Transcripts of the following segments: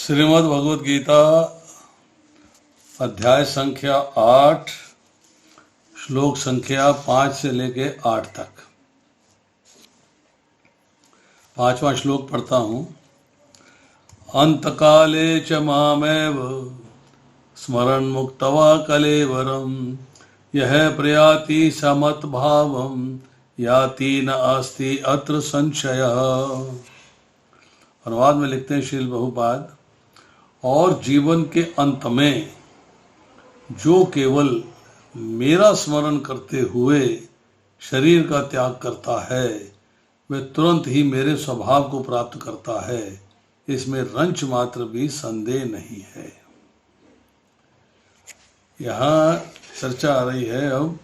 श्रीमद् भगवद गीता अध्याय संख्या 8 श्लोक संख्या 5 से लेके 8 तक। 5वां श्लोक पढ़ता हूँ। अंतकाले च मामेव स्मरन् मुक्त्वा कलेवरम यह प्रयाति समत्भावम याति न अस्ति अत्र संशयः। अनुवाद में लिखते हैं श्रील बहुपाद, और जीवन के अंत में जो केवल मेरा स्मरण करते हुए शरीर का त्याग करता है वह तुरंत ही मेरे स्वभाव को प्राप्त करता है, इसमें रंच मात्र भी संदेह नहीं है। यहाँ चर्चा आ रही है अब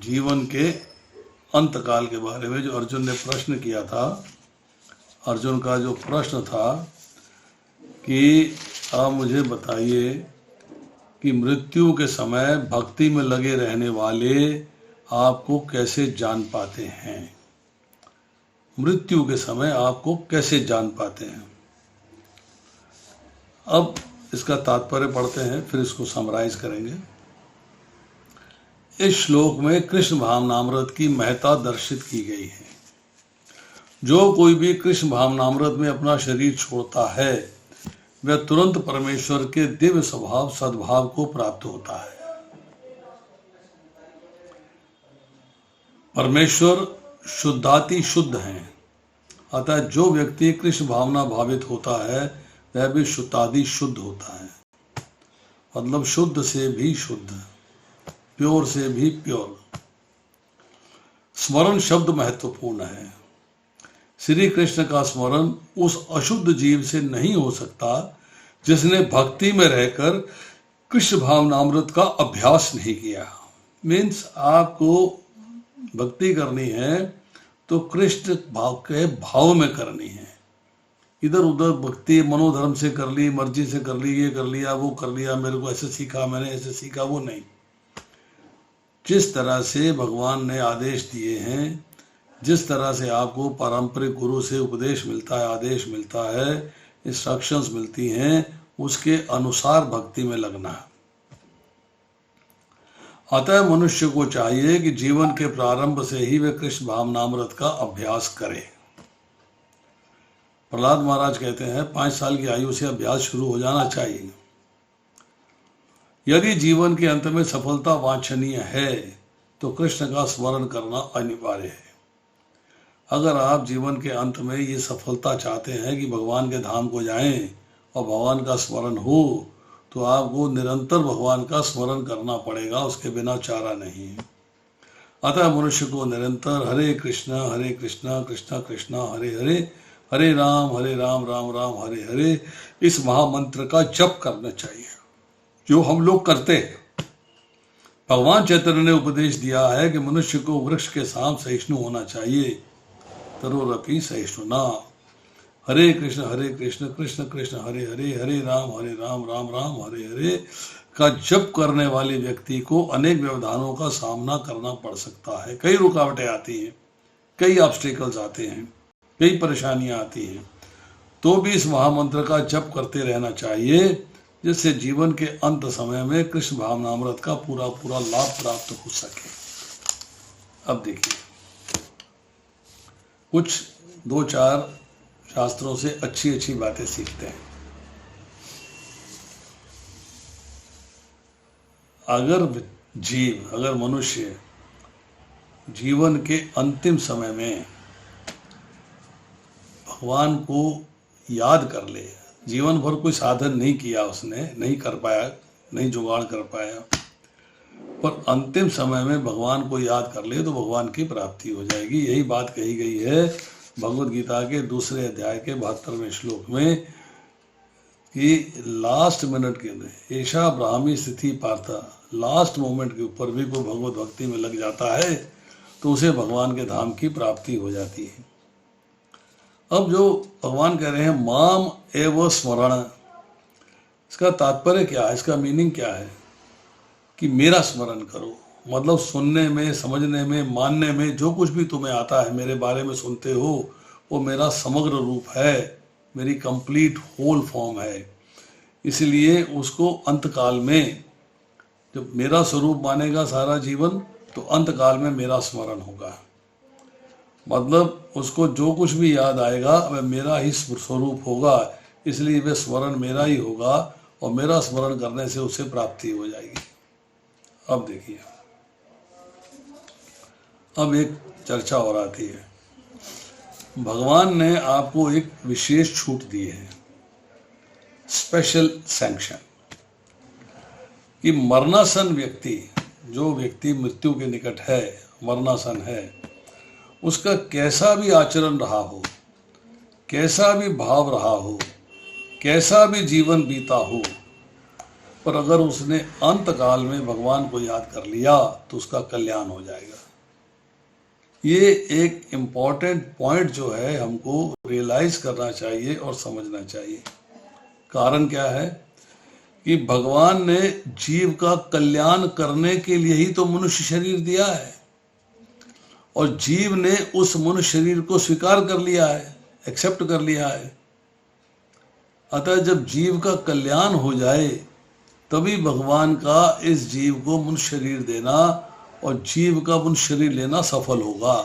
जीवन के अंतकाल के बारे में। जो अर्जुन ने प्रश्न किया था, अर्जुन का जो प्रश्न था कि आप मुझे बताइए कि मृत्यु के समय भक्ति में लगे रहने वाले आपको कैसे जान पाते हैं। मृत्यु के समय आपको कैसे जान पाते हैं। अब इसका तात्पर्य पढ़ते हैं, फिर इसको समराइज करेंगे। इस श्लोक में कृष्ण भावनामृत की महत्ता दर्शित की गई है। जो कोई भी कृष्ण भावनामृत में अपना शरीर छोड़ता है वह तुरंत परमेश्वर के दिव्य स्वभाव सद्भाव को प्राप्त होता है। परमेश्वर शुद्धाति शुद्ध हैं, अतः जो व्यक्ति कृष्ण भावना भावित होता है वह भी शुद्धादि शुद्ध होता है। मतलब शुद्ध से भी शुद्ध, प्योर से भी प्योर। स्मरण शब्द महत्वपूर्ण है। श्री कृष्ण का स्मरण उस अशुद्ध जीव से नहीं हो सकता जिसने भक्ति में रहकर कृष्ण भावनामृत का अभ्यास नहीं किया। मीन्स आपको भक्ति करनी है तो कृष्ण भाव के भाव में करनी है। इधर उधर भक्ति मनोधर्म से कर ली, मर्जी से कर ली, ये कर लिया, वो कर लिया, मेरे को ऐसे सीखा, मैंने ऐसे सीखा, वो नहीं। जिस तरह से भगवान ने आदेश दिए हैं, जिस तरह से आपको पारंपरिक गुरु से उपदेश मिलता है, आदेश मिलता है, इंस्ट्रक्शंस मिलती हैं, उसके अनुसार भक्ति में लगना है। अतः मनुष्य को चाहिए कि जीवन के प्रारंभ से ही वे कृष्ण भावनामृत का अभ्यास करे। प्रहलाद महाराज कहते हैं 5 साल की आयु से अभ्यास शुरू हो जाना चाहिए। यदि जीवन के अंत में सफलता वांछनीय है तो कृष्ण का स्मरण करना अनिवार्य है। अगर आप जीवन के अंत में ये सफलता चाहते हैं कि भगवान के धाम को जाएं और भगवान का स्मरण हो, तो आपको निरंतर भगवान का स्मरण करना पड़ेगा, उसके बिना चारा नहीं है। अतः मनुष्य को निरंतर हरे कृष्णा कृष्णा कृष्णा हरे हरे, हरे राम राम राम हरे हरे इस महामंत्र का जप करना चाहिए, जो हम लोग करते हैं। भगवान चैतन्य ने उपदेश दिया है कि मनुष्य को वृक्ष के साम सहिष्णु होना चाहिए, तरोरपि सहिष्णुना। हरे कृष्ण कृष्ण कृष्ण हरे हरे, हरे राम राम राम हरे हरे का जप करने वाले व्यक्ति को अनेक व्यवधानों का सामना करना पड़ सकता है। कई रुकावटें आती हैं, कई ऑब्स्टेकल्स आते हैं, कई परेशानियां आती हैं, तो भी इस महामंत्र का जप करते रहना चाहिए, जिससे जीवन के अंत समय में कृष्ण भावनामृत का पूरा पूरा लाभ प्राप्त हो सके। अब देखिए, कुछ 2-4 शास्त्रों से अच्छी अच्छी बातें सीखते हैं। अगर मनुष्य जीवन के अंतिम समय में भगवान को याद कर ले, जीवन भर कोई साधन नहीं किया, उसने नहीं कर पाया, नहीं जुगाड़ कर पाया, पर अंतिम समय में भगवान को याद कर ले तो भगवान की प्राप्ति हो जाएगी। यही बात कही गई है भगवद गीता के 2 अध्याय के 72वें श्लोक में कि लास्ट मिनट के अंदर ऐशा ब्राह्मी स्थिति पार्था, लास्ट मोमेंट के ऊपर भी कोई भगवत भक्ति में लग जाता है तो उसे भगवान के धाम की प्राप्ति हो जाती है। अब जो भगवान कह रहे हैं माम एव स्मरण, इसका तात्पर्य क्या है, इसका मीनिंग क्या है कि मेरा स्मरण करो। मतलब सुनने में, समझने में, मानने में जो कुछ भी तुम्हें आता है, मेरे बारे में सुनते हो, वो मेरा समग्र रूप है, मेरी कंप्लीट होल फॉर्म है। इसलिए उसको अंतकाल में जब मेरा स्वरूप मानेगा सारा जीवन, तो अंतकाल में मेरा स्मरण होगा। मतलब उसको जो कुछ भी याद आएगा वह मेरा ही स्वरूप होगा, इसलिए वह स्मरण मेरा ही होगा और मेरा स्मरण करने से उसे प्राप्ति हो जाएगी। अब देखिए, अब एक चर्चा और आती है। भगवान ने आपको एक विशेष छूट दी है, स्पेशल सैंक्शन, कि मरणासन व्यक्ति, जो व्यक्ति मृत्यु के निकट है, मरणासन है, उसका कैसा भी आचरण रहा हो, कैसा भी भाव रहा हो, कैसा भी जीवन बीता हो, पर अगर उसने अंतकाल में भगवान को याद कर लिया तो उसका कल्याण हो जाएगा। ये एक इम्पॉर्टेंट पॉइंट जो है हमको रियलाइज करना चाहिए और समझना चाहिए। कारण क्या है कि भगवान ने जीव का कल्याण करने के लिए ही तो मनुष्य शरीर दिया है, और जीव ने उस मनुष्य शरीर को स्वीकार कर लिया है, एक्सेप्ट कर लिया है। अतः जब जीव का कल्याण हो जाए तभी भगवान का इस जीव को मनुष्य शरीर देना और जीव का मनुष्य शरीर लेना सफल होगा।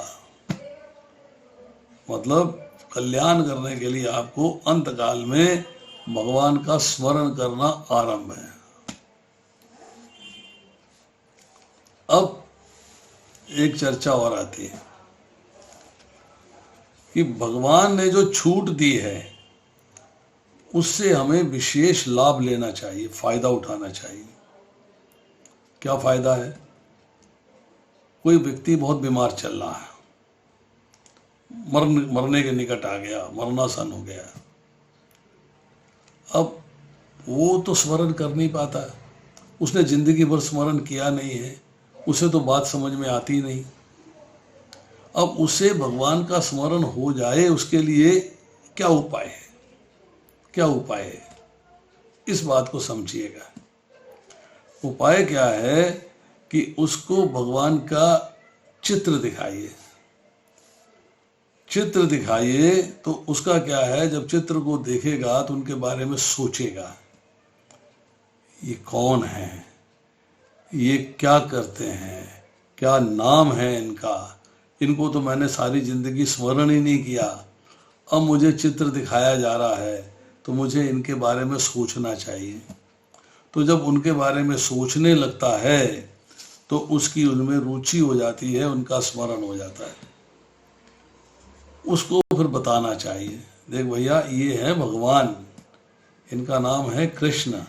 मतलब कल्याण करने के लिए आपको अंतकाल में भगवान का स्मरण करना आरंभ है। अब एक चर्चा और आती है कि भगवान ने जो छूट दी है उससे हमें विशेष लाभ लेना चाहिए, फायदा उठाना चाहिए। क्या फायदा है? कोई व्यक्ति बहुत बीमार चल रहा है, मरने के निकट आ गया, मरणासन हो गया। अब वो तो स्मरण कर नहीं पाता, उसने जिंदगी भर स्मरण किया नहीं है, उसे तो बात समझ में आती नहीं। अब उसे भगवान का स्मरण हो जाए, उसके लिए क्या उपाय है? क्या उपाय है? इस बात को समझिएगा। उपाय क्या है कि उसको भगवान का चित्र दिखाइए। चित्र दिखाइए तो उसका क्या है, जब चित्र को देखेगा तो उनके बारे में सोचेगा, ये कौन है, ये क्या करते हैं, क्या नाम है इनका, इनको तो मैंने सारी जिंदगी स्मरण ही नहीं किया, अब मुझे चित्र दिखाया जा रहा है तो मुझे इनके बारे में सोचना चाहिए। तो जब उनके बारे में सोचने लगता है तो उसकी उनमें रुचि हो जाती है, उनका स्मरण हो जाता है। उसको फिर बताना चाहिए, देख भैया ये है भगवान, इनका नाम है कृष्ण,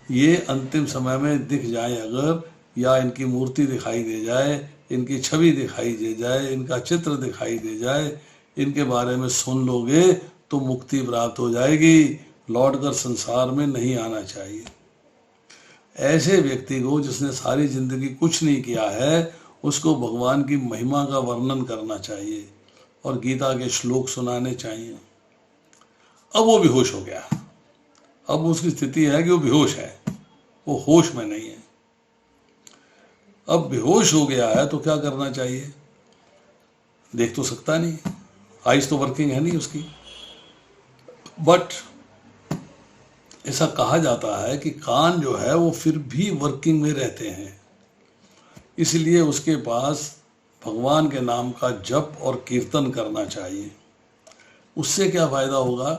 ये अंतिम समय में दिख जाए अगर, या इनकी मूर्ति दिखाई दे जाए, इनकी छवि दिखाई दे जाए, इनका चित्र दिखाई दे जाए, इनके बारे में सुन लोगे तो मुक्ति प्राप्त हो जाएगी, लौटकर संसार में नहीं आना चाहिए। ऐसे व्यक्ति को, जिसने सारी जिंदगी कुछ नहीं किया है, उसको भगवान की महिमा का वर्णन करना चाहिए और गीता के श्लोक सुनाने चाहिए। अब वो बेहोश हो गया, अब उसकी स्थिति है कि वो बेहोश है, वो होश में नहीं है। अब बेहोश हो गया है तो क्या करना चाहिए? देख तो सकता नहीं, आइज तो वर्किंग है नहीं उसकी, बट ऐसा कहा जाता है कि कान जो है वो फिर भी वर्किंग में रहते हैं, इसलिए उसके पास भगवान के नाम का जप और कीर्तन करना चाहिए। उससे क्या फायदा होगा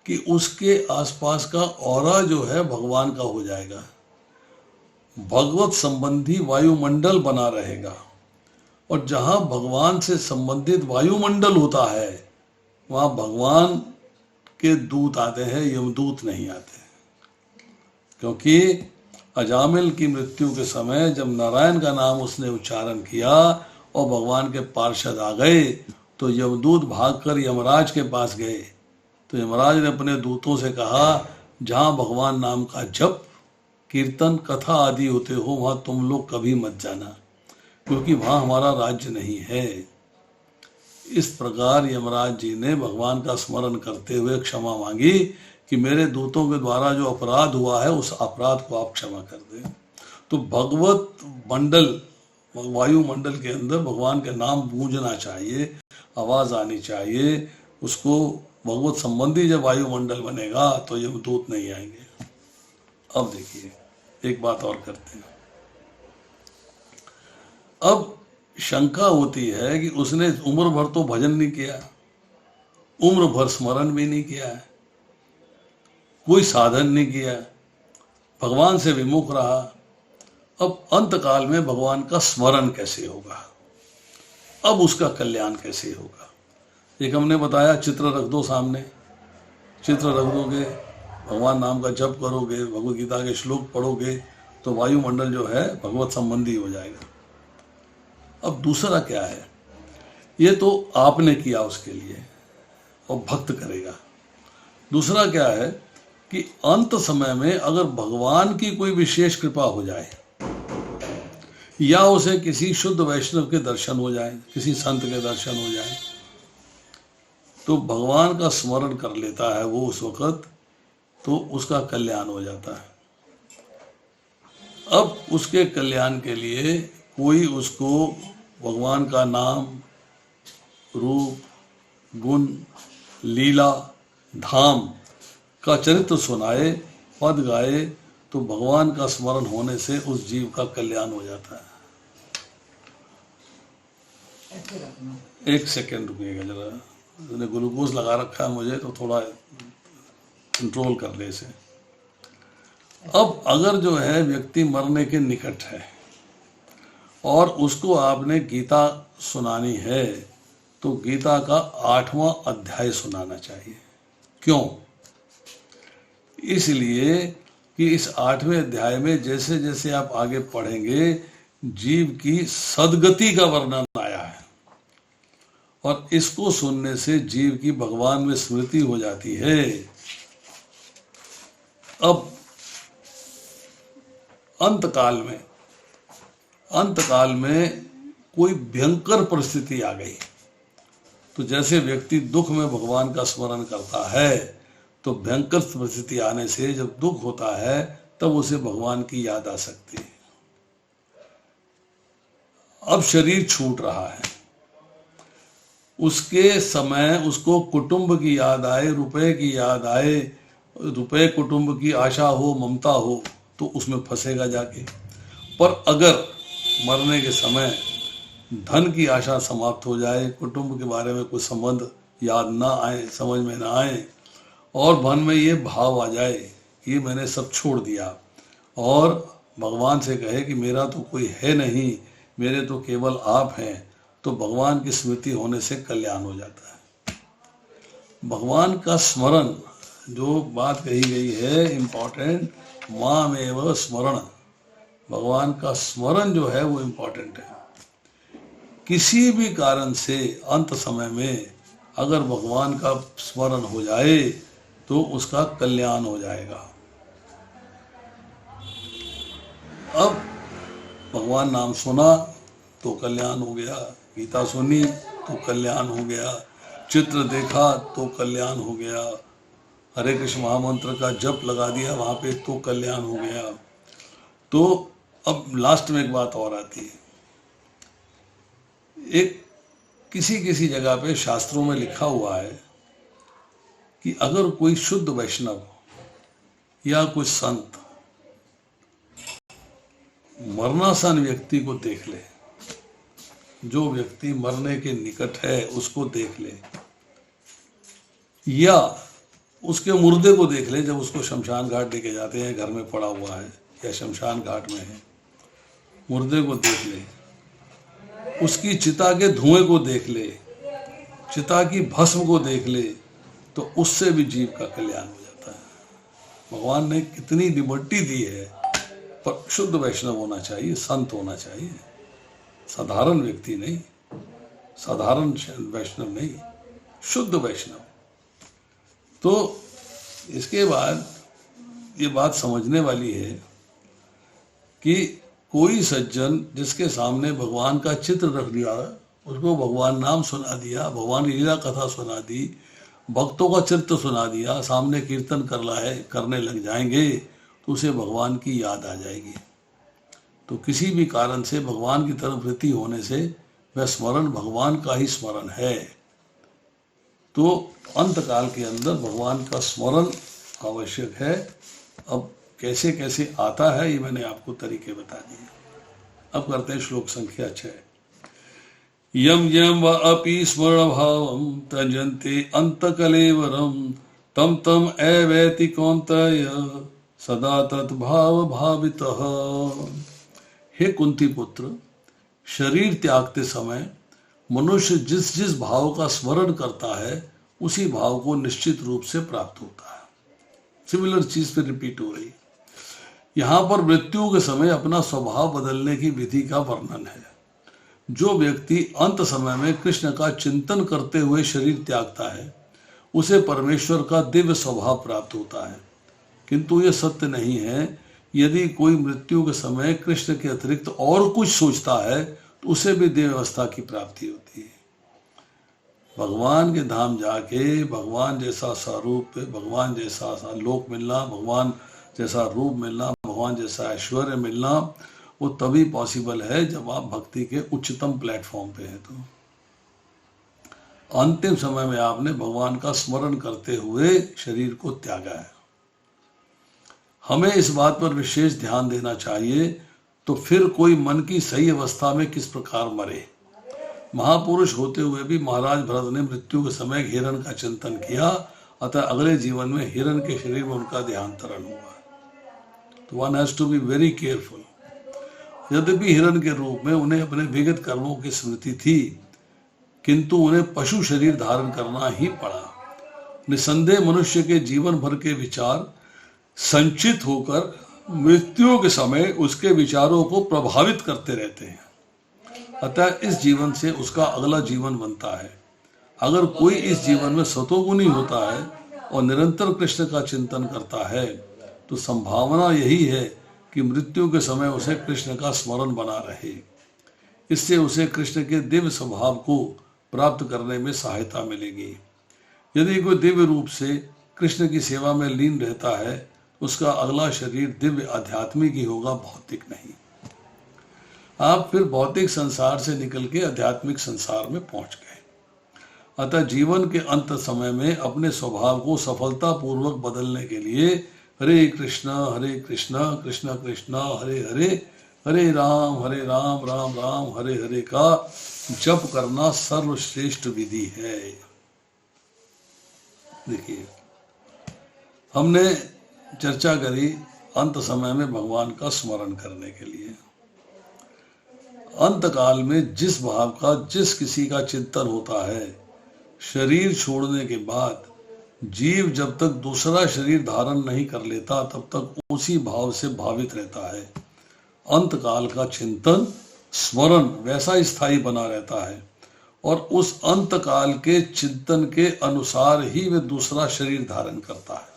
कि उसके आसपास का ऑरा जो है भगवान का हो जाएगा, भगवत संबंधी वायुमंडल बना रहेगा, और जहाँ भगवान से संबंधित वायुमंडल होता है वहाँ भगवान के दूत आते हैं, यमदूत नहीं आते। क्योंकि अजामिल की मृत्यु के समय जब नारायण का नाम उसने उच्चारण किया और भगवान के पार्षद आ गए तो यमदूत भागकर यमराज के पास गए, तो यमराज ने अपने दूतों से कहा, जहाँ भगवान नाम का जप, कीर्तन, कथा आदि होते हो वहाँ तुम लोग कभी मत जाना, क्योंकि वहाँ हमारा राज्य नहीं है। इस प्रकार यमराज जी ने भगवान का स्मरण करते हुए क्षमा मांगी कि मेरे दूतों के द्वारा जो अपराध हुआ है उस अपराध को आप क्षमा कर दें। तो भगवत मंडल, वायुमंडल के अंदर भगवान के नाम गूंजना चाहिए, आवाज आनी चाहिए उसको। भगवत संबंधी जब वायुमंडल बनेगा तो यमदूत नहीं आएंगे। अब देखिए, एक बात और करते हैं। अब शंका होती है कि उसने उम्र भर तो भजन नहीं किया, उम्र भर स्मरण भी नहीं किया है, कोई साधन नहीं किया, भगवान से विमुख रहा, अब अंत काल में भगवान का स्मरण कैसे होगा, अब उसका कल्याण कैसे होगा। एक हमने बताया, चित्र रख दो सामने, चित्र रख दोगे, भगवान नाम का जप करोगे, भगवत गीता के श्लोक पढ़ोगे, तो वायुमंडल जो है भगवत संबंधी हो जाएगा। अब दूसरा क्या है, ये तो आपने किया उसके लिए और भक्त करेगा। दूसरा क्या है कि अंत समय में अगर भगवान की कोई विशेष कृपा हो जाए, या उसे किसी शुद्ध वैष्णव के दर्शन हो जाए, किसी संत के दर्शन हो जाए, तो भगवान का स्मरण कर लेता है वो उस वक्त, तो उसका कल्याण हो जाता है। अब उसके कल्याण के लिए कोई उसको भगवान का नाम, रूप, गुण, लीला, धाम का चरित्र सुनाए, पद गाए, तो भगवान का स्मरण होने से उस जीव का कल्याण हो जाता है। एक सेकेंड रुकिएगा जरा, मैंने ग्लूकोज लगा रखा है मुझे, तो थोड़ा कंट्रोल कर ले इसे। अब अगर जो है व्यक्ति मरने के निकट है और उसको आपने गीता सुनानी है, तो गीता का 8वां अध्याय सुनाना चाहिए। क्यों? इसलिए कि इस 8वें अध्याय में जैसे जैसे आप आगे पढ़ेंगे, जीव की सद्गति का वर्णन आया है, और इसको सुनने से जीव की भगवान में स्मृति हो जाती है। अब अंत काल में कोई भयंकर परिस्थिति आ गई, तो जैसे व्यक्ति दुख में भगवान का स्मरण करता है, तो भयंकर परिस्थिति आने से जब दुख होता है, तब उसे भगवान की याद आ सकती है। अब शरीर छूट रहा है, उसके समय उसको कुटुंब की याद आए, रुपए की याद आए, रुपए कुटुंब की आशा हो, ममता हो, तो उसमें फंसेगा जाके। पर अगर मरने के समय धन की आशा समाप्त हो जाए, कुटुंब के बारे में कुछ संबंध याद ना आए, समझ में ना आए, और मन में ये भाव आ जाए कि मैंने सब छोड़ दिया, और भगवान से कहे कि मेरा तो कोई है नहीं, मेरे तो केवल आप हैं, तो भगवान की स्मृति होने से कल्याण हो जाता है। भगवान का स्मरण, जो बात कही गई है इम्पोर्टेंट, माम एव स्मरण, भगवान का स्मरण जो है वो इम्पोर्टेंट है। किसी भी कारण से अंत समय में अगर भगवान का स्मरण हो जाए, तो उसका कल्याण हो जाएगा। अब भगवान नाम सुना तो कल्याण हो गया, गीता सुनी तो कल्याण हो गया, चित्र देखा तो कल्याण हो गया, हरे कृष्ण महामंत्र का जप लगा दिया वहाँ पे तो कल्याण हो गया। तो अब लास्ट में एक बात और आती है, एक किसी जगह पे शास्त्रों में लिखा हुआ है कि अगर कोई शुद्ध वैष्णव या कोई संत मरणासन व्यक्ति को देख ले, जो व्यक्ति मरने के निकट है उसको देख ले, या उसके मुर्दे को देख ले, जब उसको शमशान घाट लेके जाते हैं, घर में पड़ा हुआ है या शमशान घाट में है, मुर्दे को देख ले, उसकी चिता के धुएं को देख ले, चिता की भस्म को देख ले, तो उससे भी जीव का कल्याण हो जाता है। भगवान ने कितनी लिबर्टी दी है, पर शुद्ध वैष्णव होना चाहिए, संत होना चाहिए, साधारण व्यक्ति नहीं, साधारण वैष्णव नहीं, शुद्ध वैष्णव। तो इसके बाद ये बात समझने वाली है कि कोई सज्जन जिसके सामने भगवान का चित्र रख दिया, उसको भगवान नाम सुना दिया, भगवान की लीला कथा सुना दी, भक्तों का चित्र सुना दिया, सामने कीर्तन करने लग जाएंगे, तो उसे भगवान की याद आ जाएगी। तो किसी भी कारण से भगवान की तरफ वृत्ति होने से वह स्मरण भगवान का ही स्मरण है। तो अंत काल के अंदर भगवान का स्मरण आवश्यक है। अब कैसे कैसे आता है ये मैंने आपको तरीके बता दिए। अब करते हैं श्लोक संख्या 6। यम यम व अपि स्मरण भावम त्यजन्ते अंतकलेवरम तम तम एवेति कौन्तेय सदा तद्भाव भावितः। हे कुंती पुत्र, शरीर त्यागते समय मनुष्य जिस जिस भाव का स्मरण करता है उसी भाव को निश्चित रूप से प्राप्त होता है। सिमिलर चीज पे रिपीट हो रही। यहां पर मृत्यु के समय अपना स्वभाव बदलने की विधि का वर्णन है। जो व्यक्ति अंत समय में कृष्ण का चिंतन करते हुए शरीर त्यागता है उसे परमेश्वर का दिव्य स्वभाव प्राप्त होता है। किंतु यह सत्य नहीं है। यदि कोई मृत्यु के समय कृष्ण के अतिरिक्त और कुछ सोचता है तो उसे भी दिव्य अवस्था की प्राप्ति होती है। भगवान के धाम जाके भगवान जैसा स्वरूप, भगवान जैसा लोक मिलना, भगवान जैसा रूप मिलना, भगवान जैसा ऐश्वर्य मिलना वो तभी पॉसिबल है जब आप भक्ति के उच्चतम प्लेटफॉर्म पे हैं। तो अंतिम समय में आपने भगवान का स्मरण करते हुए शरीर को त्यागा है। हमें इस बात पर विशेष ध्यान देना चाहिए। तो फिर कोई मन की सही अवस्था में किस प्रकार मरे। महापुरुष होते हुए भी महाराज भरत ने मृत्यु के समय हिरण का चिंतन किया, अतः अगले जीवन में हिरण के शरीर में उनका देहांतरण हुआ। तो one has to be very careful. यद्यपि हिरण के रूप में उन्हें अपने विगत कर्मों की स्मृति थी, किंतु उन्हें पशु शरीर धारण करना ही पड़ा। निसंदेह मनुष्य के जीवन भर के विचार संचित होकर मृत्यु के समय उसके विचारों को प्रभावित करते रहते हैं। अतः इस जीवन से उसका अगला जीवन बनता है। अगर कोई इस जीवन में सतोगुणी होता है और निरंतर कृष्ण का चिंतन करता है तो संभावना यही है कि मृत्यु के समय उसे कृष्ण का स्मरण बना रहे। इससे उसे कृष्ण के दिव्य स्वभाव को प्राप्त करने में सहायता मिलेगी। यदि कोई दिव्य रूप से कृष्ण की सेवा में लीन रहता है उसका अगला शरीर दिव्य आध्यात्मिक ही होगा, भौतिक नहीं। आप फिर भौतिक संसार से निकल के आध्यात्मिक संसार में पहुंच गए। अतः जीवन के अंत समय में अपने स्वभाव को सफलता पूर्वक बदलने के लिए हरे कृष्ण कृष्ण कृष्ण हरे हरे, हरे राम राम राम हरे हरे का जप करना सर्वश्रेष्ठ विधि है। देखिए, हमने चर्चा करी अंत समय में भगवान का स्मरण करने के लिए। अंत काल में जिस भाव का जिस किसी का चिंतन होता है, शरीर छोड़ने के बाद जीव जब तक दूसरा शरीर धारण नहीं कर लेता तब तक उसी भाव से भावित रहता है। अंत काल का चिंतन स्मरण वैसा स्थायी बना रहता है और उस अंत काल के चिंतन के अनुसार ही वह दूसरा शरीर धारण करता है।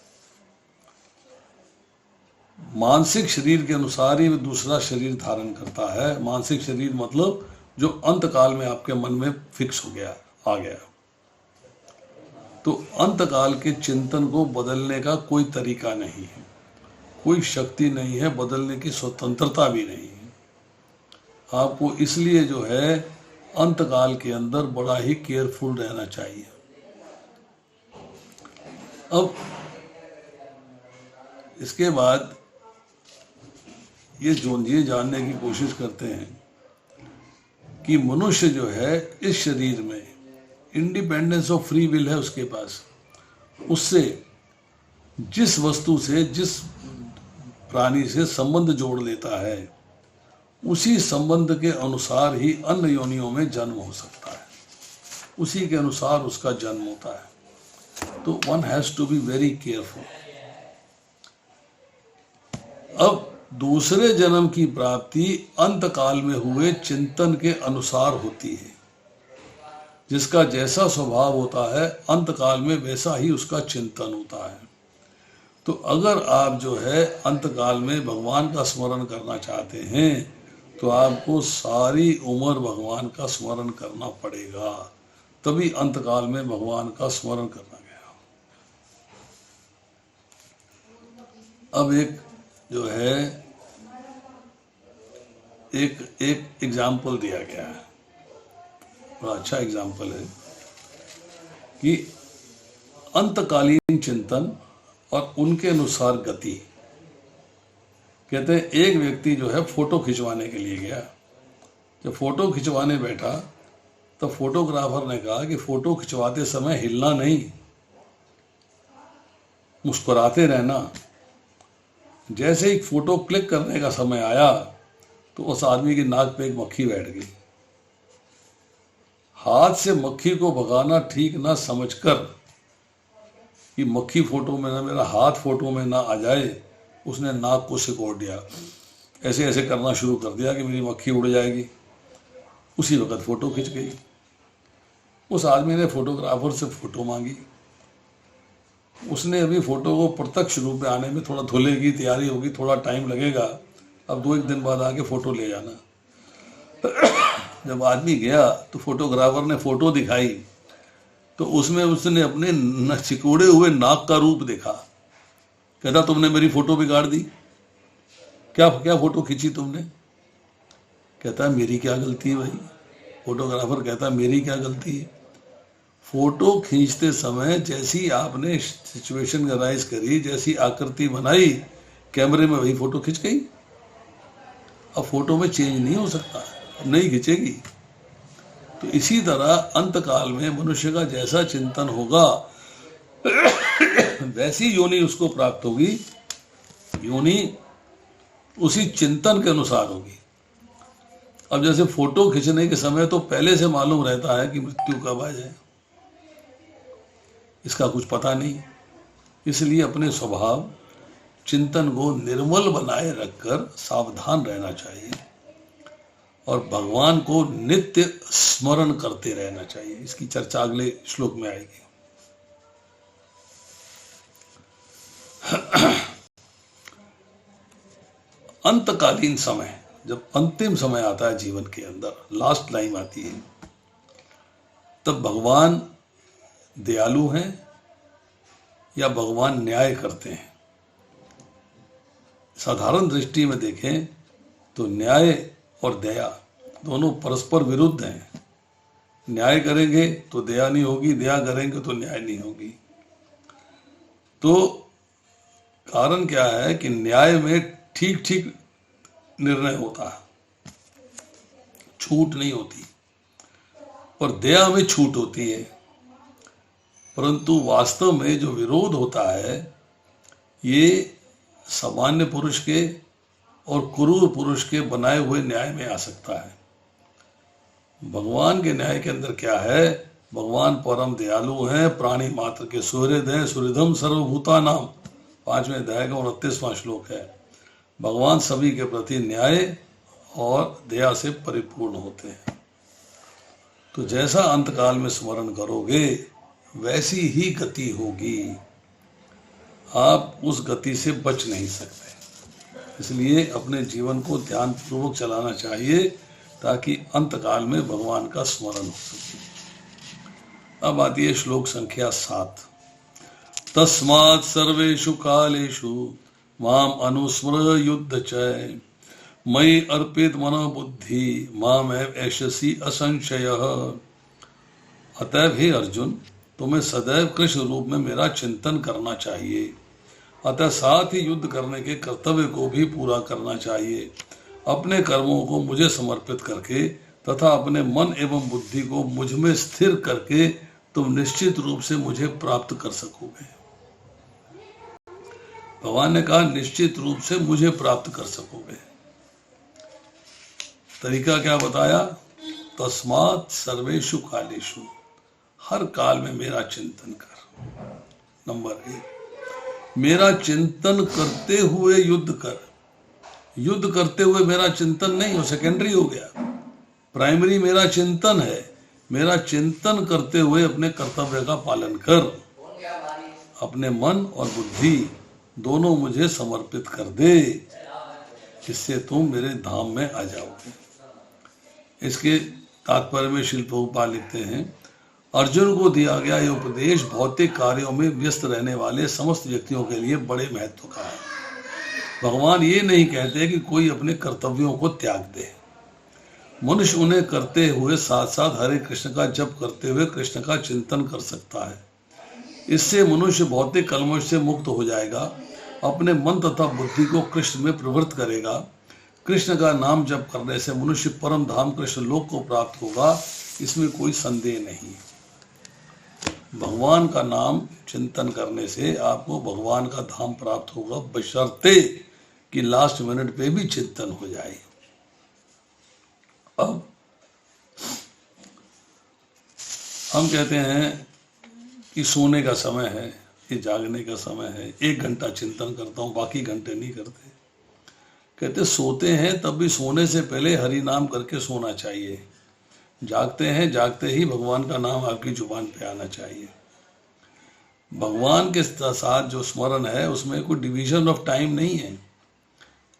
मानसिक शरीर के अनुसार ही वह दूसरा शरीर धारण करता है। मानसिक शरीर मतलब जो अंत काल में आपके मन में फिक्स हो गया, आ गया। तो अंत काल के चिंतन को बदलने का कोई तरीका नहीं है, कोई शक्ति नहीं है, बदलने की स्वतंत्रता भी नहीं है। आपको इसलिए जो है अंत काल के अंदर बड़ा ही केयरफुल रहना चाहिए। अब इसके बाद ये जानने की कोशिश करते हैं कि मनुष्य जो है इस शरीर में इंडिपेंडेंस ऑफ फ्री विल है उसके पास। उससे जिस वस्तु से, जिस प्राणी से संबंध जोड़ लेता है उसी संबंध के अनुसार ही अन्य योनियों में जन्म हो सकता है, उसी के अनुसार उसका जन्म होता है। तो one has to be very careful. अब दूसरे जन्म की प्राप्ति अंत काल में हुए चिंतन के अनुसार होती है। जिसका जैसा स्वभाव होता है अंत काल में वैसा ही उसका चिंतन होता है। तो अगर आप जो है अंत काल में भगवान का स्मरण करना चाहते हैं तो आपको सारी उम्र भगवान का स्मरण करना पड़ेगा, तभी अंत काल में भगवान का स्मरण करना गया। अब एक जो है एक एग्जाम्पल दिया गया है, बड़ा अच्छा एग्जाम्पल है कि अंतकालीन चिंतन और उनके अनुसार गति। कहते हैं एक व्यक्ति जो है फोटो खिंचवाने के लिए गया। जब फोटो खिंचवाने बैठा तो फोटोग्राफर ने कहा कि फोटो खिंचवाते समय हिलना नहीं, मुस्कुराते रहना। जैसे ही फोटो क्लिक करने का समय आया तो उस आदमी की नाक पे एक मक्खी बैठ गई। हाथ से मक्खी को भगाना ठीक ना समझकर कि मक्खी फोटो में ना, मेरा हाथ फोटो में ना आ जाए, उसने नाक को सिकोड़ दिया, ऐसे ऐसे करना शुरू कर दिया कि मेरी मक्खी उड़ जाएगी। उसी वक्त फोटो खिंच गई। उस आदमी ने फोटोग्राफर से फोटो मांगी। उसने अभी फोटो को प्रत्यक्ष रूप में आने में थोड़ा धुलेगी, तैयारी होगी, थोड़ा टाइम लगेगा, अब 2-1 दिन बाद आके फोटो ले जाना। जब आदमी गया तो फोटोग्राफर ने फोटो दिखाई तो उसमें उसने अपने सिकोड़े हुए नाक का रूप देखा। कहता तुमने मेरी फोटो बिगाड़ दी, क्या क्या फोटो खींची तुमने? कहता मेरी क्या गलती है भाई? फोटोग्राफर कहता मेरी क्या गलती है? फोटो खींचते समय जैसी आपने सिचुएशन एनालाइज करी, जैसी आकृति बनाई, कैमरे में वही फोटो खिंच गई। अब फोटो में चेंज नहीं हो सकता, अब नहीं खिंचेगी। तो इसी तरह अंत काल में मनुष्य का जैसा चिंतन होगा वैसी योनि उसको प्राप्त होगी। योनि उसी चिंतन के अनुसार होगी। अब जैसे फोटो खींचने के समय तो पहले से मालूम रहता है कि मृत्यु कब आ जाए, इसका कुछ पता नहीं। इसलिए अपने स्वभाव चिंतन को निर्मल बनाए रखकर सावधान रहना चाहिए और भगवान को नित्य स्मरण करते रहना चाहिए। इसकी चर्चा अगले श्लोक में आएगी। अंतकालीन समय, जब अंतिम समय आता है जीवन के अंदर, लास्ट लाइन आती है, तब भगवान दयालु हैं या भगवान न्याय करते हैं? साधारण दृष्टि में देखें तो न्याय और दया दोनों परस्पर विरुद्ध हैं। न्याय करेंगे तो दया नहीं होगी, दया करेंगे तो न्याय नहीं होगी। तो कारण क्या है कि न्याय में ठीक ठीक निर्णय होता है, छूट नहीं होती, और दया में छूट होती है। परंतु वास्तव में जो विरोध होता है ये सामान्य पुरुष के और क्रूर पुरुष के बनाए हुए न्याय में आ सकता है। भगवान के न्याय के अंदर क्या है? भगवान परम दयालु हैं, प्राणी मात्र के सुहृद हैं, सुहृदम सर्वभूतानाम, 5वें अध्याय का 29वां श्लोक है। भगवान सभी के प्रति न्याय और दया से परिपूर्ण होते हैं। तो जैसा अंतकाल में स्मरण करोगे वैसी ही गति होगी, आप उस गति से बच नहीं सकते। इसलिए अपने जीवन को ध्यान पूर्वक चलाना चाहिए ताकि अंतकाल में भगवान का स्मरण हो सके। अब आती है श्लोक संख्या 7। तस्मात् सर्वेषु कालेषु माम अनुस्मर युद्ध च मयि अर्पित मन बुद्धि माम एष्यसि असंशयः। अतएव हे अर्जुन, तुम्हें सदैव कृष्ण रूप में मेरा चिंतन करना चाहिए। अतः साथ ही युद्ध करने के कर्तव्य को भी पूरा करना चाहिए। अपने कर्मों को मुझे समर्पित करके तथा अपने मन एवं बुद्धि को मुझ में स्थिर करके तुम निश्चित रूप से मुझे प्राप्त कर सकोगे। भगवान ने कहा निश्चित रूप से मुझे प्राप्त कर सकोगे। तरीका क्या बताया? तस्मात् सर्वेषु कालेषु, हर काल में मेरा चिंतन कर। नंबर 1, मेरा चिंतन करते हुए युद्ध कर। युद्ध करते हुए मेरा चिंतन नहीं, वो सेकेंडरी हो गया। प्राइमरी मेरा चिंतन है। मेरा चिंतन करते हुए अपने कर्तव्य का पालन कर। अपने मन और बुद्धि दोनों मुझे समर्पित कर दे, इससे तुम मेरे धाम में आ जाओगे। इसके तात्पर्य में श्रील प्रभुपाद लिखते हैं, अर्जुन को दिया गया यह उपदेश भौतिक कार्यों में व्यस्त रहने वाले समस्त व्यक्तियों के लिए बड़े महत्व का है। भगवान ये नहीं कहते कि कोई अपने कर्तव्यों को त्याग दे। मनुष्य उन्हें करते हुए साथ साथ हरे कृष्ण का जप करते हुए कृष्ण का चिंतन कर सकता है। इससे मनुष्य भौतिक कलमश से मुक्त हो जाएगा अपने मन तथा बुद्धि को कृष्ण में प्रवृत्त करेगा। कृष्ण का नाम जप करने से मनुष्य परम धाम कृष्ण लोक को प्राप्त होगा, इसमें कोई संदेह नहीं। भगवान का नाम चिंतन करने से आपको भगवान का धाम प्राप्त होगा, बशर्ते कि लास्ट मिनट पे भी चिंतन हो जाए। अब हम कहते हैं कि सोने का समय है, ये जागने का समय है, 1 घंटा चिंतन करता हूँ, बाकी घंटे नहीं करते। कहते सोते हैं तब भी सोने से पहले हरि नाम करके सोना चाहिए। जागते हैं, जागते ही भगवान का नाम आपकी जुबान पे आना चाहिए। भगवान के साथ जो स्मरण है उसमें कोई डिवीजन ऑफ टाइम नहीं है,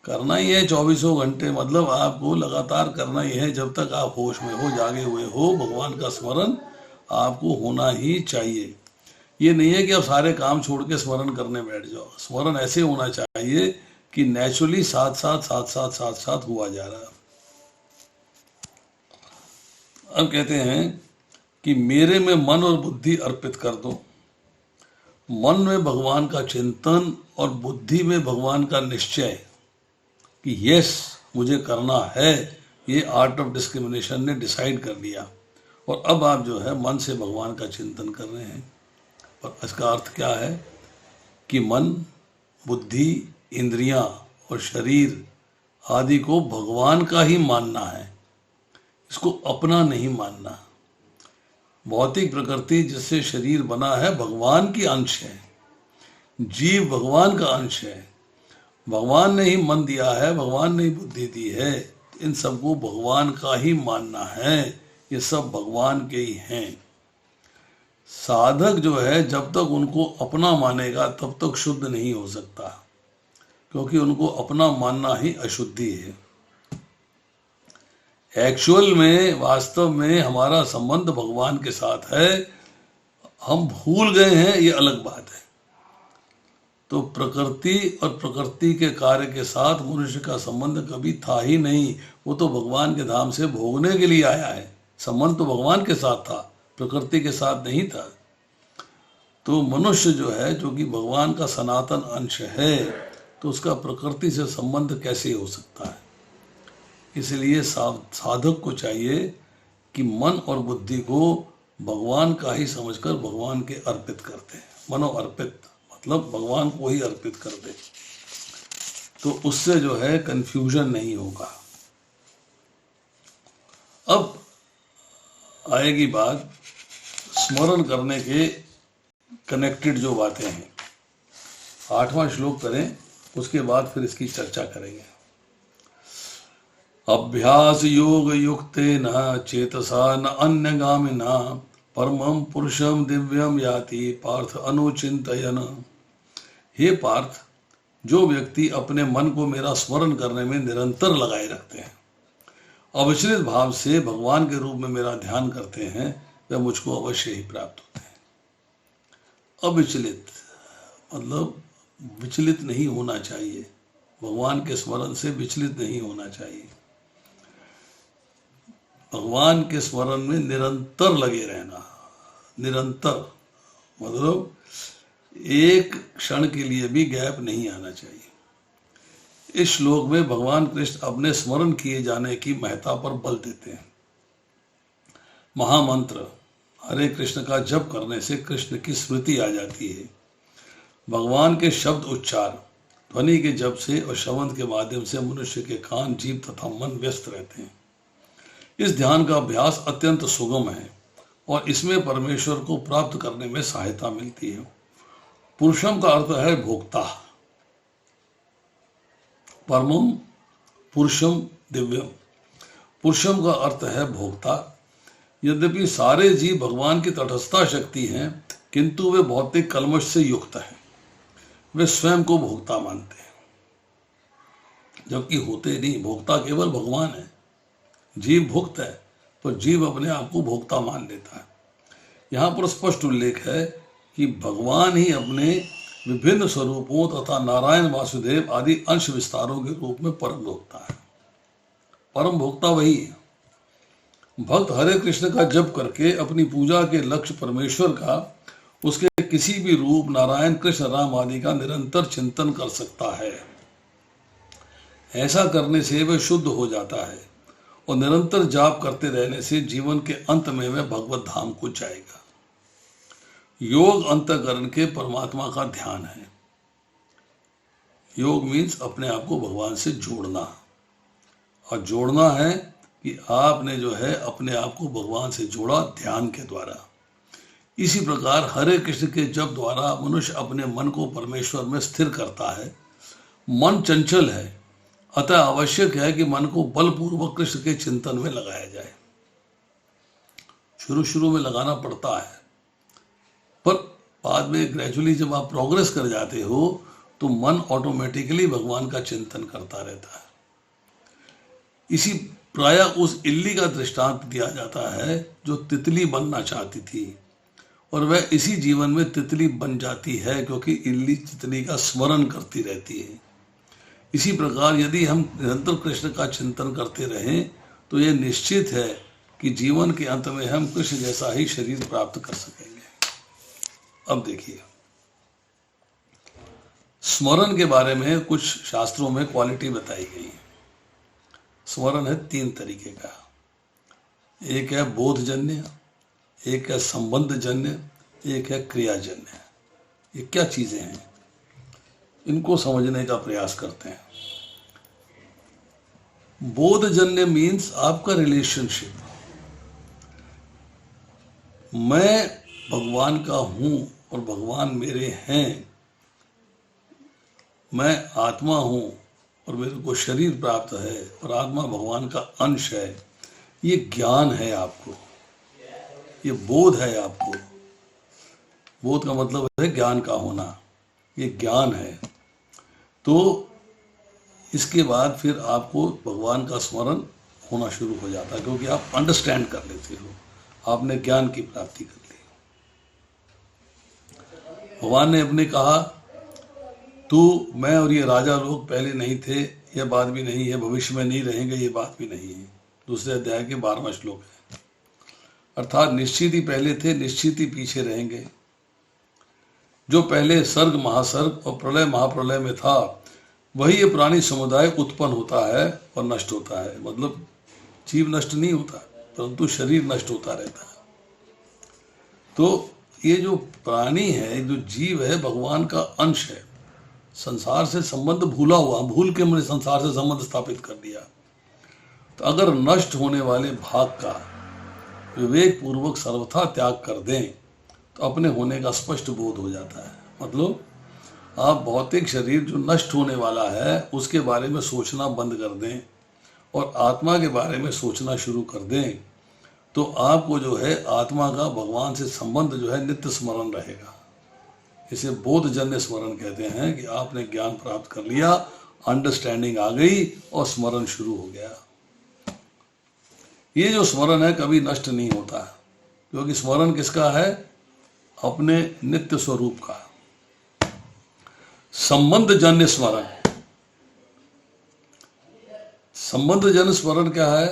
करना ही है 24 घंटे, मतलब आपको लगातार करना ही है जब तक आप होश में हो, जागे हुए हो। भगवान का स्मरण आपको होना ही चाहिए। ये नहीं है कि आप सारे काम छोड़ के स्मरण करने बैठ जाओ। स्मरण ऐसे होना चाहिए कि नेचुरली साथ साथ हुआ जा रहा है। अब कहते हैं कि मेरे में मन और बुद्धि अर्पित कर दो। मन में भगवान का चिंतन और बुद्धि में भगवान का निश्चय कि यस मुझे करना है, ये आर्ट ऑफ डिस्क्रिमिनेशन ने डिसाइड कर लिया। और अब आप जो है मन से भगवान का चिंतन कर रहे हैं। और इसका अर्थ क्या है कि मन, बुद्धि, इंद्रियां और शरीर आदि को भगवान का ही मानना है, इसको अपना नहीं मानना। भौतिक प्रकृति जिससे शरीर बना है भगवान की अंश है, जीव भगवान का अंश है। भगवान ने ही मन दिया है, भगवान ने ही बुद्धि दी है, इन सबको भगवान का ही मानना है, ये सब भगवान के ही हैं। साधक जो है जब तक उनको अपना मानेगा तब तक शुद्ध नहीं हो सकता, क्योंकि उनको अपना मानना ही अशुद्धि है। एक्चुअल में, वास्तव में हमारा संबंध भगवान के साथ है, हम भूल गए हैं, ये अलग बात है। तो प्रकृति और प्रकृति के कार्य के साथ मनुष्य का संबंध कभी था ही नहीं। वो तो भगवान के धाम से भोगने के लिए आया है। संबंध तो भगवान के साथ था, प्रकृति के साथ नहीं था। तो मनुष्य जो है, जो कि भगवान का सनातन अंश है, तो उसका प्रकृति से संबंध कैसे हो सकता है? इसलिए साधक को चाहिए कि मन और बुद्धि को भगवान का ही समझकर भगवान के अर्पित करते हैं। मनो अर्पित मतलब भगवान को ही अर्पित कर दे, तो उससे जो है कंफ्यूजन नहीं होगा। अब आएगी बात स्मरण करने के कनेक्टेड जो बातें हैं। 8वां श्लोक करें, उसके बाद फिर इसकी चर्चा करेंगे। अभ्यास योग युक्तेन चेतसा न अन्यगामिना परमं पुरुषम दिव्यम याति पार्थ अनुचिंतयन। हे पार्थ, जो व्यक्ति अपने मन को मेरा स्मरण करने में निरंतर लगाए रखते हैं, अविचलित भाव से भगवान के रूप में मेरा ध्यान करते हैं, वह मुझको अवश्य ही प्राप्त होते हैं। अविचलित मतलब विचलित नहीं होना चाहिए, भगवान के स्मरण से विचलित नहीं होना चाहिए। भगवान के स्मरण में निरंतर लगे रहना, निरंतर मतलब एक क्षण के लिए भी गैप नहीं आना चाहिए। इस श्लोक में भगवान कृष्ण अपने स्मरण किए जाने की महत्ता पर बल देते हैं। महामंत्र हरे कृष्ण का जप करने से कृष्ण की स्मृति आ जाती है। भगवान के शब्द उच्चार ध्वनि के जप से और शब्द के माध्यम से मनुष्य के कान, जीव तथा मन व्यस्त रहते हैं। इस ध्यान का अभ्यास अत्यंत सुगम है और इसमें परमेश्वर को प्राप्त करने में सहायता मिलती है। पुरुषम का अर्थ है भोक्ता, परमम पुरुषम दिव्यम। पुरुषम का अर्थ है भोक्ता। यद्यपि सारे जीव भगवान की तटस्थता शक्ति हैं, किंतु वे भौतिक कलमश से युक्त हैं। वे स्वयं को भोक्ता मानते हैं, जबकि होते नहीं। भोक्ता केवल भगवान है, जीव भुक्त है, तो जीव अपने आप को भोक्ता मान लेता है। यहाँ पर स्पष्ट उल्लेख है कि भगवान ही अपने विभिन्न स्वरूपों तथा नारायण, वासुदेव आदि अंश विस्तारों के रूप में परम भोक्ता है। परम भोक्ता वही है। भक्त हरे कृष्ण का जप करके अपनी पूजा के लक्ष्य परमेश्वर का, उसके किसी भी रूप नारायण कृष्ण राम आदि का निरंतर चिंतन कर सकता है। ऐसा करने से वह शुद्ध हो जाता है और निरंतर जाप करते रहने से जीवन के अंत में वह भगवत धाम को जाएगा। योग अंतःकरण के परमात्मा का ध्यान है। योग मीन्स अपने आप को भगवान से जोड़ना, और जोड़ना है कि आपने जो है अपने आप को भगवान से जोड़ा ध्यान के द्वारा। इसी प्रकार हरे कृष्ण के जप द्वारा मनुष्य अपने मन को परमेश्वर में स्थिर करता है। मन चंचल है, अतः आवश्यक है कि मन को बलपूर्वक कृष्ण के चिंतन में लगाया जाए। शुरू शुरू में लगाना पड़ता है, पर बाद में ग्रेजुअली जब आप प्रोग्रेस कर जाते हो तो मन ऑटोमेटिकली भगवान का चिंतन करता रहता है। इसी प्राय उस इल्ली का दृष्टांत दिया जाता है जो तितली बनना चाहती थी, और वह इसी जीवन में तितली बन जाती है क्योंकि इल्ली तितली का स्मरण करती रहती है। इसी प्रकार यदि हम निरंतर कृष्ण का चिंतन करते रहें तो यह निश्चित है कि जीवन के अंत में हम कृष्ण जैसा ही शरीर प्राप्त कर सकेंगे। अब देखिए, स्मरण के बारे में कुछ शास्त्रों में क्वालिटी बताई गई है। स्मरण है 3 तरीके का। एक है बोधजन्य, एक है संबंधजन्य, एक है क्रियाजन्य। ये क्या चीजें हैं, इनको समझने का प्रयास करते हैं। बोधजन्य मीन्स आपका रिलेशनशिप। मैं भगवान का हूं और भगवान मेरे हैं, मैं आत्मा हूं और मेरे को शरीर प्राप्त है और आत्मा भगवान का अंश है। ये ज्ञान है आपको, ये बोध है आपको। बोध का मतलब है ज्ञान का होना, ये ज्ञान है। तो इसके बाद फिर आपको भगवान का स्मरण होना शुरू हो जाता है, क्योंकि आप अंडरस्टैंड कर लेते हो, आपने ज्ञान की प्राप्ति कर ली। भगवान ने अपने कहा, तू मैं और ये राजा लोग पहले नहीं थे, यह बात भी नहीं है, भविष्य में नहीं रहेंगे, ये बात भी नहीं है। दूसरे अध्याय के 12वां श्लोक है। अर्थात निश्चित ही पहले थे, निश्चित ही पीछे रहेंगे। जो पहले सर्ग महासर्ग और प्रलय महाप्रलय में था, वही ये प्राणी समुदाय उत्पन्न होता है और नष्ट होता है। मतलब जीव नष्ट नहीं होता, परंतु शरीर नष्ट होता रहता है। तो ये जो प्राणी है, जो जीव है, भगवान का अंश है। संसार से संबंध भूला हुआ, भूल के मैंने संसार से संबंध स्थापित कर दिया। तो अगर नष्ट होने वाले भाग का विवेक पूर्वक सर्वथा त्याग कर दें तो अपने होने का स्पष्ट बोध हो जाता है। मतलब आप भौतिक शरीर जो नष्ट होने वाला है उसके बारे में सोचना बंद कर दें और आत्मा के बारे में सोचना शुरू कर दें, तो आपको जो है आत्मा का भगवान से संबंध जो है नित्य स्मरण रहेगा। इसे बोधजन्य स्मरण कहते हैं कि आपने ज्ञान प्राप्त कर लिया, अंडरस्टैंडिंग आ गई और स्मरण शुरू हो गया। ये जो स्मरण है कभी नष्ट नहीं होता, क्योंकि स्मरण किसका है? अपने नित्य स्वरूप का। संबंधजन्य स्मरण, संबंधजन्य स्मरण क्या है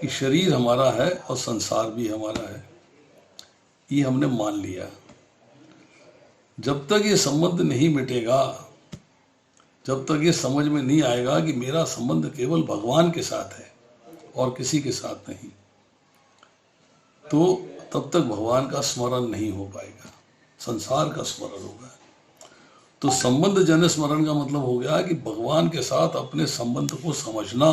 कि शरीर हमारा है और संसार भी हमारा है, ये हमने मान लिया। जब तक ये संबंध नहीं मिटेगा, जब तक ये समझ में नहीं आएगा कि मेरा संबंध केवल भगवान के साथ है और किसी के साथ नहीं, तो तब तक भगवान का स्मरण नहीं हो पाएगा, संसार का स्मरण होगा। तो संबंध जन्य स्मरण का मतलब हो गया कि भगवान के साथ अपने संबंध को समझना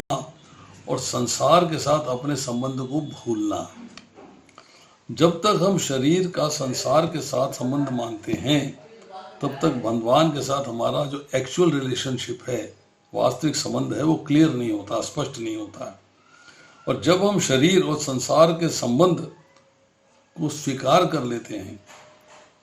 और संसार के साथ अपने संबंध को भूलना। जब तक हम शरीर का संसार के साथ संबंध मानते हैं, तब तक भगवान के साथ हमारा जो एक्चुअल रिलेशनशिप है, वास्तविक संबंध है, वो क्लियर नहीं होता, स्पष्ट नहीं होता। और जब हम शरीर और संसार के संबंध को स्वीकार कर लेते हैं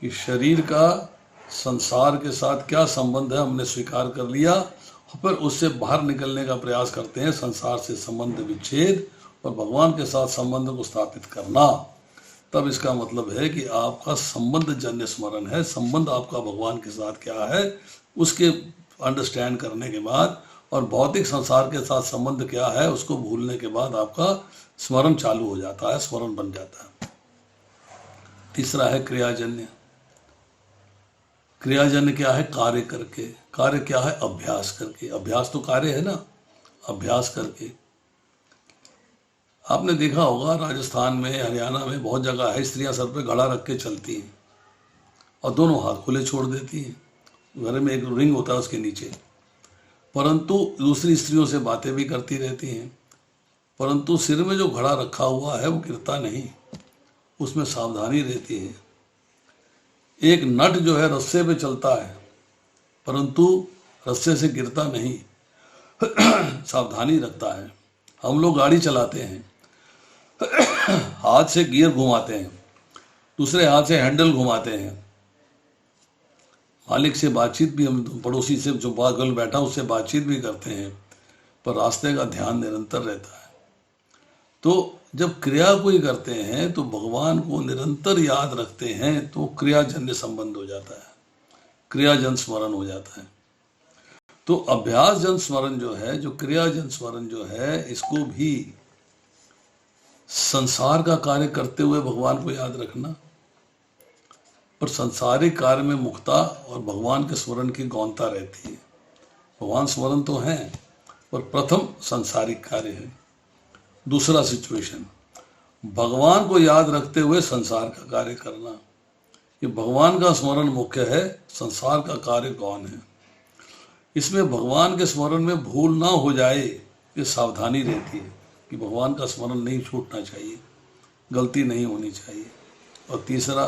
कि शरीर का संसार के साथ क्या संबंध है, हमने स्वीकार कर लिया, और फिर उससे बाहर निकलने का प्रयास करते हैं, संसार से संबंध विच्छेद और भगवान के साथ संबंध को स्थापित करना, तब इसका मतलब है कि आपका संबंध जन्य स्मरण है। संबंध आपका भगवान के साथ क्या है उसके अंडरस्टैंड करने के बाद, और भौतिक संसार के साथ संबंध क्या है उसको भूलने के बाद आपका स्मरण चालू हो जाता है, स्मरण बन जाता है। तीसरा है क्रियाजन्य। क्रियाजन्य क्या है? कार्य करके। कार्य क्या है? अभ्यास करके। अभ्यास तो कार्य है ना, अभ्यास करके। आपने देखा होगा राजस्थान में, हरियाणा में बहुत जगह है, स्त्रियां सर पे घड़ा रख के चलती हैं और दोनों हाथ खुले छोड़ देती हैं। घर में एक रिंग होता है उसके नीचे, परंतु दूसरी स्त्रियों से बातें भी करती रहती हैं, परंतु सिर में जो घड़ा रखा हुआ है वो गिरता नहीं, उसमें सावधानी रहती है। एक नट जो है रस्से पे चलता है, परंतु रस्से से गिरता नहीं, सावधानी रखता है। हम लोग गाड़ी चलाते हैं, हाथ से गियर घुमाते हैं, दूसरे हाथ से हैंडल घुमाते हैं। मालिक से बातचीत भी, हम पड़ोसी से जो बगल बैठा उससे बातचीत भी करते हैं, पर रास्ते का ध्यान निरंतर रहता है। तो जब क्रिया कोई करते हैं तो भगवान को निरंतर याद रखते हैं, तो क्रियाजन्य संबंध हो जाता है, क्रियाजन स्मरण हो जाता है। तो अभ्यास जन स्मरण जो है, जो क्रियाजन स्मरण जो है, इसको भी संसार का कार्य करते हुए भगवान को याद रखना, पर संसारिक कार्य में मुक्ता और भगवान के स्मरण की गौणता रहती है। भगवान स्मरण तो है, पर प्रथम संसारिक कार्य है। दूसरा सिचुएशन, भगवान को याद रखते हुए संसार का कार्य करना। ये भगवान का स्मरण मुख्य है, संसार का कार्य कौन है। इसमें भगवान के स्मरण में भूल ना हो जाए, ये सावधानी रहती है कि भगवान का स्मरण नहीं छूटना चाहिए, गलती नहीं होनी चाहिए। और तीसरा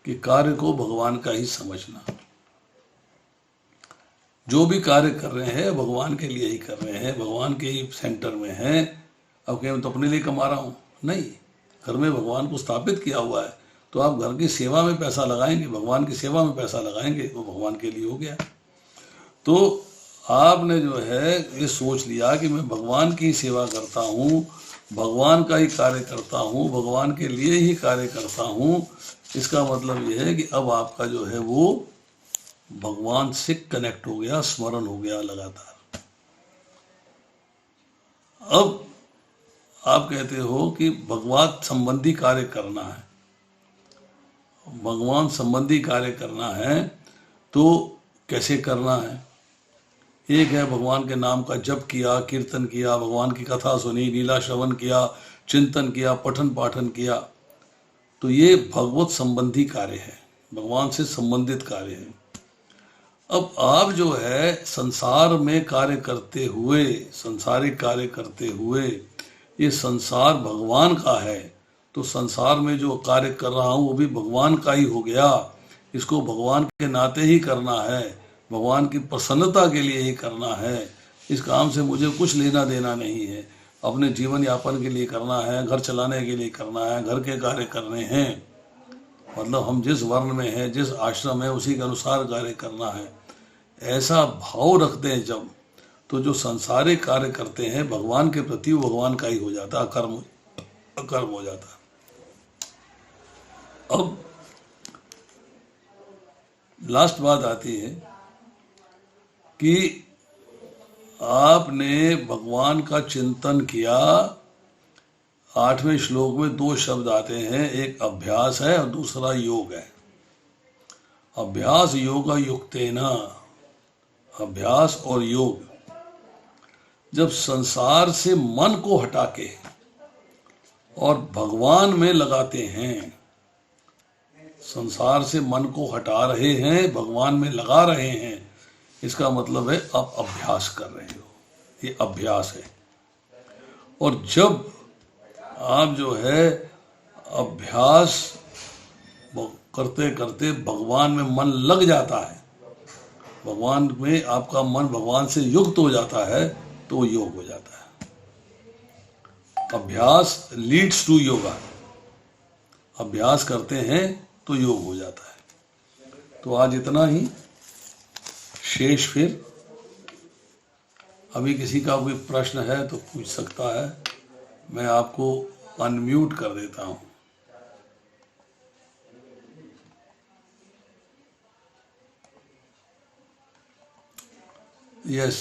कि कार्य को भगवान का ही समझना। जो भी कार्य कर रहे हैं भगवान के लिए ही कर रहे हैं, भगवान के ही सेंटर में हैं। अब क्या मैं तो अपने लिए कमा रहा हूँ? नहीं, घर में भगवान को स्थापित किया हुआ है, तो आप घर की सेवा में पैसा लगाएंगे, भगवान की सेवा में पैसा लगाएंगे, वो भगवान के लिए हो गया। तो आपने जो है ये सोच लिया कि मैं भगवान की सेवा करता हूँ, भगवान का ही कार्य करता हूँ, भगवान के लिए ही कार्य करता हूँ। इसका मतलब ये है कि अब आपका जो है वो भगवान से कनेक्ट हो गया, स्मरण हो गया लगातार। अब आप कहते हो कि भगवान संबंधी कार्य करना है, भगवान संबंधी कार्य करना है तो कैसे करना है? एक है भगवान के नाम का जप किया, कीर्तन किया, भगवान की कथा सुनी, लीला श्रवण किया, चिंतन किया, पठन पाठन किया, तो ये भगवत संबंधी कार्य है, भगवान से संबंधित कार्य है। अब आप जो है संसार में कार्य करते हुए, संसारिक कार्य करते हुए, ये संसार भगवान का है, तो संसार में जो कार्य कर रहा हूँ वो भी भगवान का ही हो गया। इसको भगवान के नाते ही करना है, भगवान की प्रसन्नता के लिए ही करना है। इस काम से मुझे कुछ लेना देना नहीं है, अपने जीवन यापन के लिए करना है, घर चलाने के लिए करना है, घर के कार्य करने हैं, मतलब हम जिस वर्ण में हैं, जिस आश्रम है, उसी के अनुसार कार्य करना है। ऐसा भाव रखते हैं जब, तो जो संसारिक कार्य करते हैं भगवान के प्रति, वो भगवान का ही हो जाता है, अकर्म हो जाता है। अब लास्ट बात आती है कि आपने भगवान का चिंतन किया। 8वें श्लोक में 2 शब्द आते हैं, एक अभ्यास है और दूसरा योग है। अभ्यास योग युक्तेना, अभ्यास और योग। जब संसार से मन को हटा के और भगवान में लगाते हैं, संसार से मन को हटा रहे हैं, भगवान में लगा रहे हैं, इसका मतलब है आप अभ्यास कर रहे हो, ये अभ्यास है। और जब आप जो है अभ्यास करते करते भगवान में मन लग जाता है, भगवान में आपका मन भगवान से युक्त हो जाता है, तो योग हो जाता है। अभ्यास लीड्स टू योगा, अभ्यास करते हैं तो योग हो जाता है। तो आज इतना ही, शेष फिर अभी किसी का कोई प्रश्न है तो पूछ सकता है, मैं आपको अनम्यूट कर देता हूं। यस,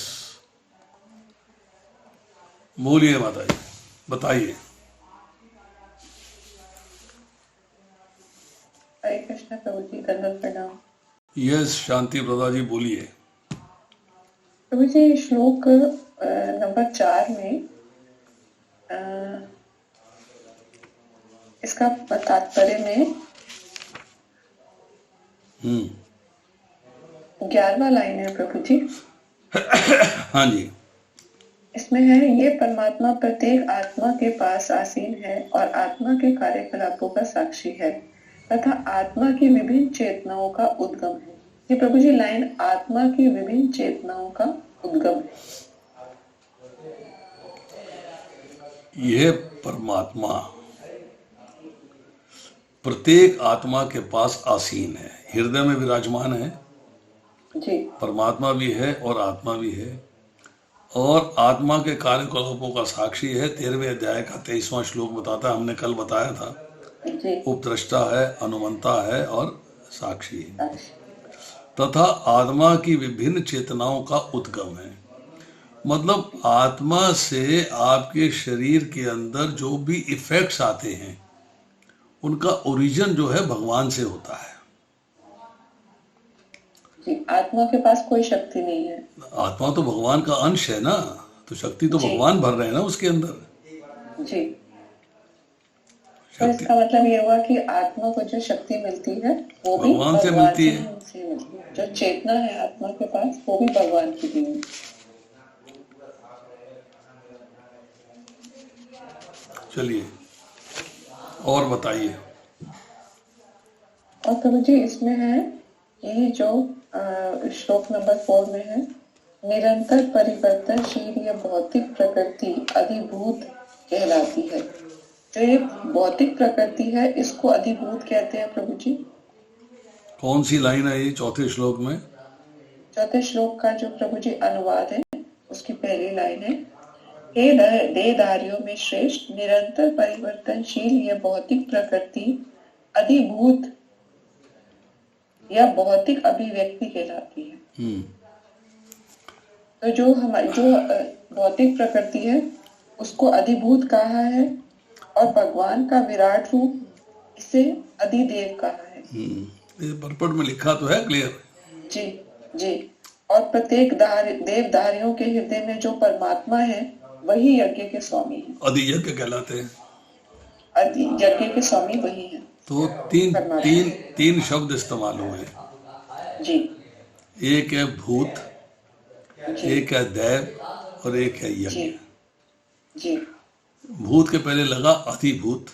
बोलिए माता जी, बताइए। हरे कृष्ण प्रभु जी, दंडवत प्रणाम। यस, शांति प्रदा जी बोलिए। तो मुझे श्लोक नंबर 4 में इसका तात्पर्य में 11वां लाइन है प्रभु जी। हाँ जी। इसमें है, ये परमात्मा प्रत्येक आत्मा के पास आसीन है और आत्मा के कार्यकलापों का साक्षी है तथा आत्मा की विभिन्न चेतनाओं का उद्गम है। ये प्रभु जी लाइन आत्मा की विभिन्न चेतनाओं का उद्गम है। यह परमात्मा प्रत्येक आत्मा के पास आसीन है, हृदय में विराजमान है जी। परमात्मा भी है और आत्मा भी है, और आत्मा के कार्यकलापों का साक्षी है। 13वें अध्याय का 23वां श्लोक बताता है, हमने कल बताया था। जी। उपद्रष्टा है, अनुमंता है और साक्षी है। तथा आत्मा की विभिन्न चेतनाओं का उद्गम है, मतलब आत्मा से आपके शरीर के अंदर जो भी इफेक्ट्स आते हैं उनका ओरिजिन जो है भगवान से होता है। जी, आत्मा के पास कोई शक्ति नहीं है। आत्मा तो भगवान का अंश है ना, तो शक्ति तो जी। भगवान भर रहे हैं ना उसके अंदर। जी। तो इसका मतलब ये हुआ कि आत्मा को जो शक्ति मिलती है वो भी भगवान से मिलती है। जो चेतना है आत्मा के पास वो भी भगवान की दी है। चलिए और बताइए। और प्रभु जी इसमें है, ये जो श्लोक नंबर 4 में है, निरंतर परिवर्तनशील यह भौतिक प्रकृति अधिभूत कहलाती है। जो ये भौतिक प्रकृति है इसको अधिभूत कहते हैं प्रभु जी। कौन सी लाइन है ये चौथे श्लोक में? चौथे श्लोक का जो प्रभु जी अनुवाद है उसकी पहली लाइन है, हे देहधारियों में श्रेष्ठ निरंतर परिवर्तनशील यह भौतिक प्रकृति अधिभूत या भौतिक अभिव्यक्ति कहलाती है। तो जो हमारी जो भौतिक प्रकृति है उसको अधिभूत कहा है और भगवान का विराट रूप इसे अधिदेव कहा है। ये परपट में लिखा तो है क्लियर। जी जी। और प्रत्येक देवधारियों के हृदय में जो परमात्मा है वही यज्ञ के स्वामी है। अधियज्ञ कहलाते हैं। यज्ञ के स्वामी वही है। तो तीन शब्द इस्तेमाल हुए जी। एक है भूत, एक है दैव और एक है यज्ञ। जी। भूत के पहले लगा अधिभूत,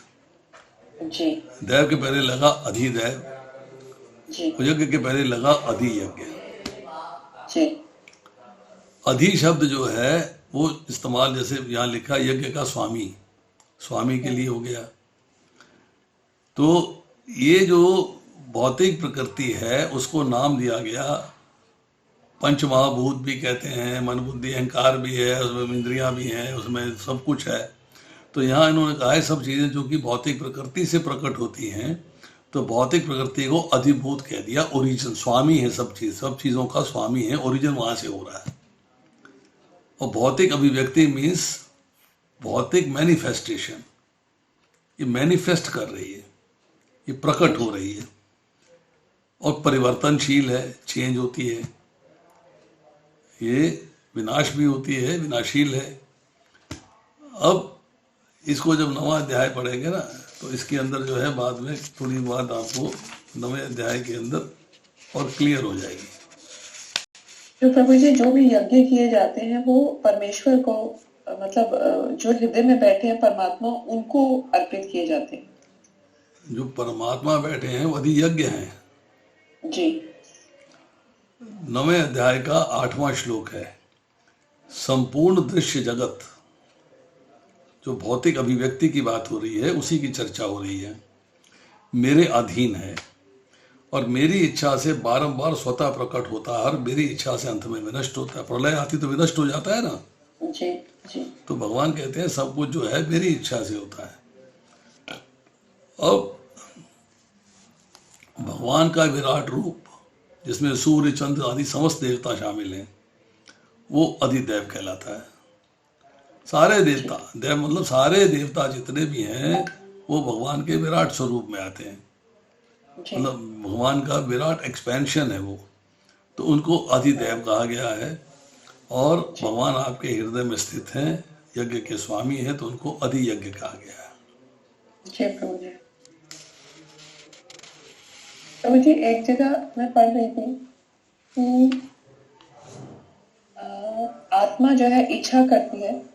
जी। दैव के पहले लगा अधिदैव, जी। यज्ञ के पहले लगा अधियज्ञ। जी। अधि शब्द जो है वो इस्तेमाल, जैसे यहाँ लिखा यज्ञ का स्वामी, स्वामी के लिए हो गया। तो ये जो भौतिक प्रकृति है उसको नाम दिया गया, पंच महाभूत भी कहते हैं, मन बुद्धि अहंकार भी है, उसमें इंद्रियां भी हैं, उसमें सब कुछ है। तो यहाँ इन्होंने कहा है सब चीज़ें जो कि भौतिक प्रकृति से प्रकट होती हैं, तो भौतिक प्रकृति को अधिभूत कह दिया, ओरिजिन स्वामी है, सब चीज़ों का स्वामी है, ओरिजिन वहाँ से हो रहा है। और भौतिक अभिव्यक्ति मीन्स भौतिक मैनिफेस्टेशन, ये मैनिफेस्ट कर रही है, ये प्रकट हो रही है और परिवर्तनशील है, चेंज होती है, ये विनाश भी होती है, विनाशील है। अब इसको जब 9वां अध्याय पढ़ेंगे ना तो इसके अंदर जो है बाद में थोड़ी बात आपको 9वें अध्याय के अंदर और क्लियर हो जाएगी। जो प्रभु जी जो भी यज्ञ किए जाते हैं वो परमेश्वर को, मतलब जो हृदय में बैठे हैं परमात्मा, उनको अर्पित किए जाते हैं। जो परमात्मा बैठे हैं वो अधियज्ञ हैं। जी। 9वें अध्याय का 8वां श्लोक है, संपूर्ण दृश्य जगत, जो भौतिक अभिव्यक्ति की बात हो रही है उसी की चर्चा हो रही है, मेरे अधीन है और मेरी इच्छा से बारंबार स्वतः प्रकट होता है और मेरी इच्छा से अंत में विनष्ट होता है। प्रलय आती तो विनष्ट हो जाता है ना। जी जी। तो भगवान कहते हैं सब कुछ जो है मेरी इच्छा से होता है। अब भगवान का विराट रूप जिसमें सूर्य चंद्र आदि समस्त देवता शामिल हैं वो अधिदैव कहलाता है। सारे देवता, देव मतलब सारे देवता जितने भी हैं वो भगवान के विराट स्वरूप में आते हैं। जी मतलब भगवान का विराट एक्सपेंशन है वो, तो उनको अधिदेव कहा गया है। और जी भगवान आपके हृदय में स्थित हैं, यज्ञ के स्वामी है, तो उनको अधियज्ञ कहा गया है। जी प्रभु जी। प्रभु जी एक जगह मैं पढ़ रही थी कि आत्मा जो है इच्छा करती है